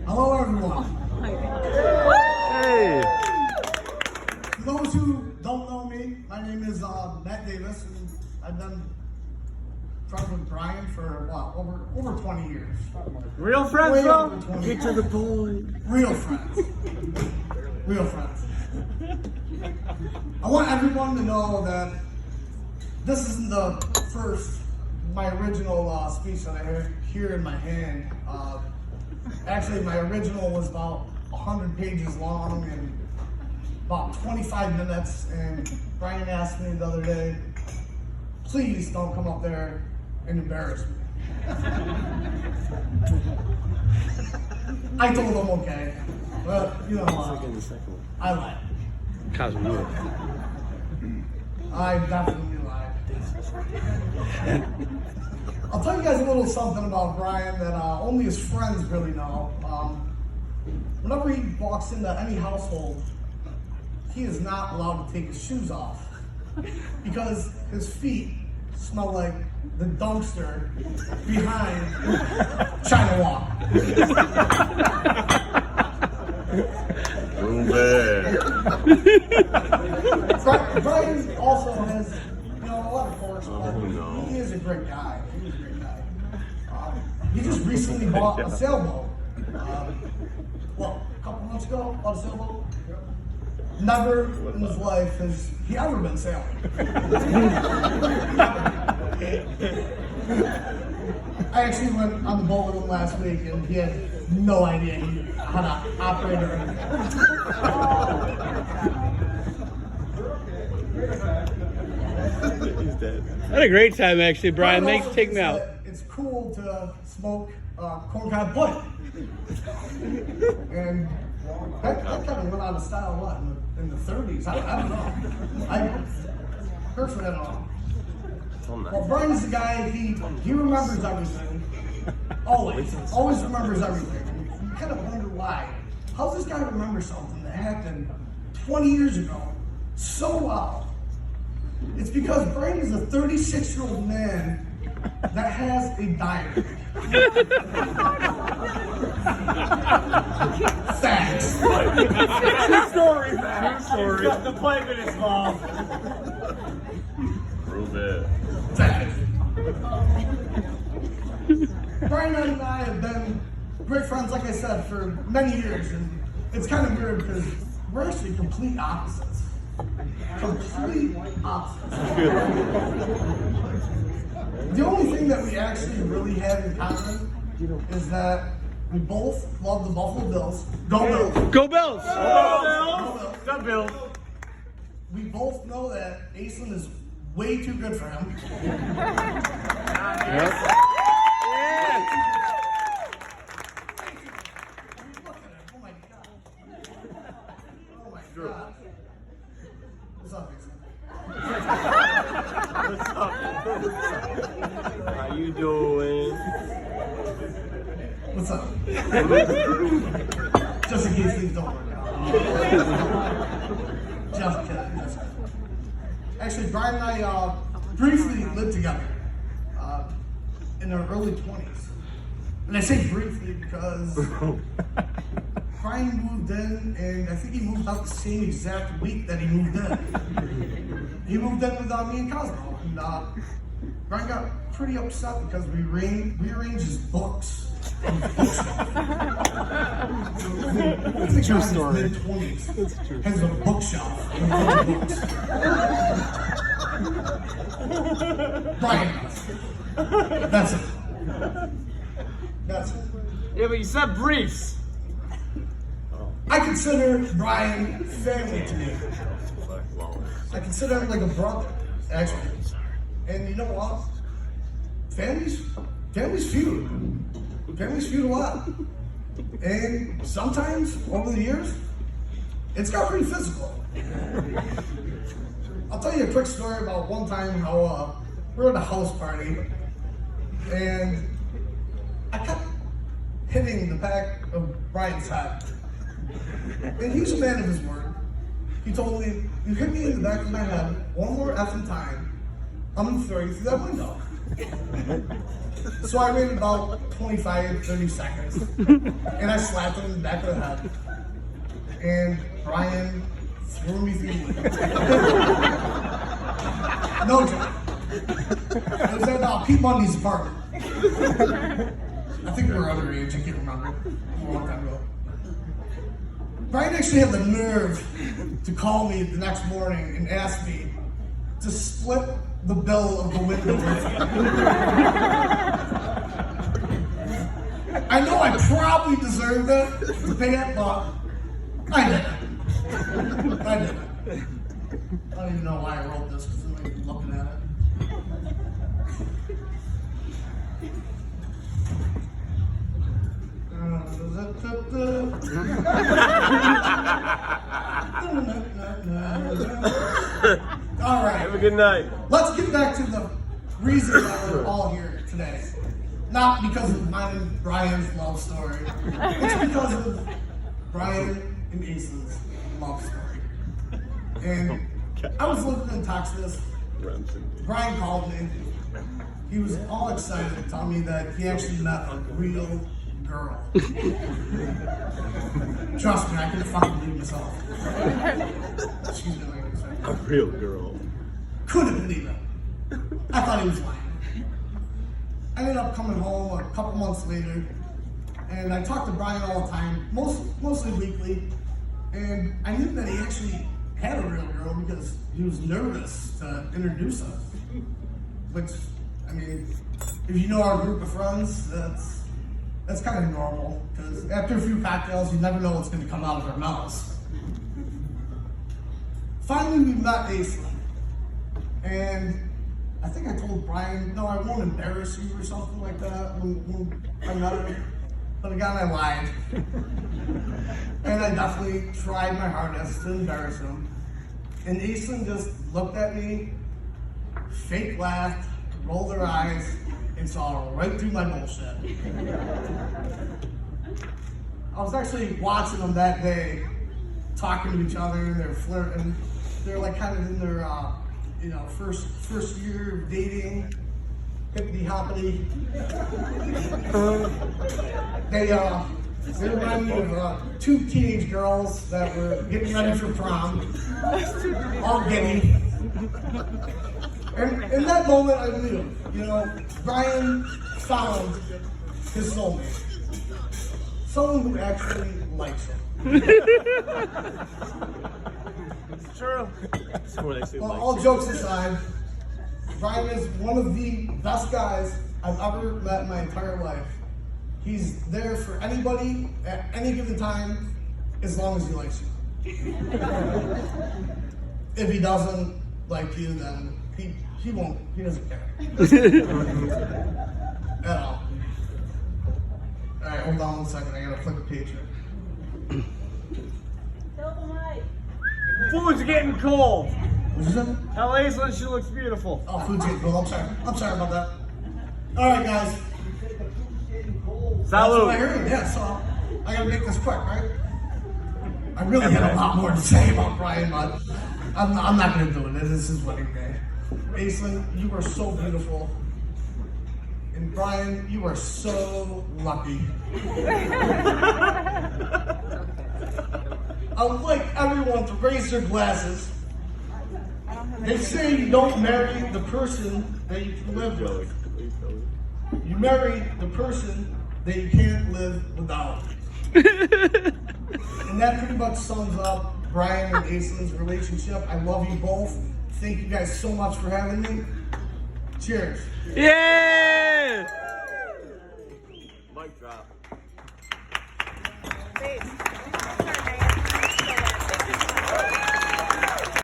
Hello, everyone. Hey! For those who don't know me, my name is Matt Davis, and I've been friends with Brian for over 20 years. Real friends, Way bro? over 20 Get to years. the point. Real friends. Real friends. I want everyone to know that this isn't my original speech that I heard here in my hand. Actually, my original was about 100 pages long and about 25 minutes, and Brian asked me the other day, please don't come up there and embarrass me. I told him okay, but you know, I lied. Cosmo. I definitely lied. I'll tell you guys a little something about Brian that only his friends really know. Whenever he walks into any household, he is not allowed to take his shoes off because his feet smell like the dumpster behind China Walk. Brian also has, a lot of course, but he is a great guy. He's a great guy. He just recently bought a sailboat. A couple months ago, bought a sailboat. Never in his life has he ever been sailing. I actually went on the boat with him last week, and he had no idea how to operate or anything. I had a great time, actually, Brian. Thanks for taking me out. It's cool to smoke corncob pipe. And that kind of went out of style in the 30s. I don't know. Personally, I don't know. Well, Brian's the guy, he remembers everything. Always remembers everything. You kind of wonder why. How does this guy remember something that happened 20 years ago so well? It's because Brian is a 36-year-old man that has a diary. Facts. True story, man. True story. Got the pipe in his mouth. Prove it. Facts. Brian and I have been great friends, like I said, for many years, and it's kind of weird because we're actually complete opposites. Complete opposites. The only thing that we actually really have in common is that we both love the Buffalo Bills. Go Bills! Go Bills! Go Bill. We both know that Asen is way too good for him. Yep. Look at him. Oh my God. Oh my God. What's up, Asen? How you doing? What's up? Just in case things don't work out. Just kidding. Actually, Brian and I briefly lived together in our early 20s. And I say briefly because Brian moved in, and I think he moved out the same exact week that he moved in. He moved in without me and Cosmo. And Brian got pretty upset because we rearranged his books. True story. Mid-20s has a bookshelf with a bunch of books. Brian does. That's it. That's it. Yeah, but you said briefs. I consider Brian family to me. I consider him like a brother, actually. And you know what? Families feud. Families feud a lot. And sometimes, over the years, it's got pretty physical. I'll tell you a quick story about one time how we were at a house party, and I kept hitting the back of Brian's head. And he's a man of his word. He told me, you hit me in the back of my head one more effing time, I'm gonna throw you through that window. So I waited about 25, 30 seconds, and I slapped him in the back of the head. And Brian threw me through the window. No joke. It was at Pete Bundy's apartment. I think we were underage, I can't remember. It was a long time ago. Brian actually had the nerve to call me the next morning and ask me to split the bill of the window with him. I know I probably deserved it to pay it, but I didn't. I didn't. I don't even know why I wrote this because I'm like looking at it. All right. Have a good night. Let's get back to the reason that we're all here today. Not because of mine and Brian's love story. It's because of Brian and Ace's love story. And I was living in Texas. Brian called me. He was all excited to tell me that he actually met a real girl. Trust me, I couldn't fucking believe myself. Excuse me, like I said. A real girl. Couldn't believe it. I thought he was lying. I ended up coming home a couple months later, and I talked to Brian all the time, mostly weekly, and I knew that he actually had a real girl because he was nervous to introduce us. Which, I mean, if you know our group of friends, that's kind of normal, because after a few cocktails, you never know what's going to come out of their mouths. Finally, we met Aislinn, and I think I told Brian, no, I won't embarrass you or something like that when I met him. But again, I lied. And I definitely tried my hardest to embarrass him. And Aislinn just looked at me, fake laughed, rolled her eyes, and saw right through my bullshit. I was actually watching them that day, talking to each other, and they're flirting. They're like kind of in their, first year of dating, hippity hoppity. They remind me of two teenage girls that were getting ready for prom, all giddy. And in that moment, I knew, Brian found his soulmate. Someone who actually likes him. It's true. That's what they say. Well, all jokes aside, Brian is one of the best guys I've ever met in my entire life. He's there for anybody at any given time, as long as he likes you. If he doesn't like you, then he won't. He doesn't care. At all. All right, hold on one second. I gotta flip a page here. Food's getting cold. What'd you say? Tell Aislinn she looks beautiful. Oh, food's getting cold. I'm sorry about that. All right, guys. That's what I Salud. heard. Yeah, so I gotta make this quick, right? I really had a lot more to say about Brian, but I'm not gonna do it. This is his wedding day. Aislinn, you are so beautiful. And Brian, you are so lucky. I would like everyone to raise their glasses. They say you don't marry the person that you can live with. You marry the person that you can't live without. And that pretty much sums up Brian and Aislinn's relationship. I love you both. Thank you guys so much for having me. Cheers. Yeah! Mic drop.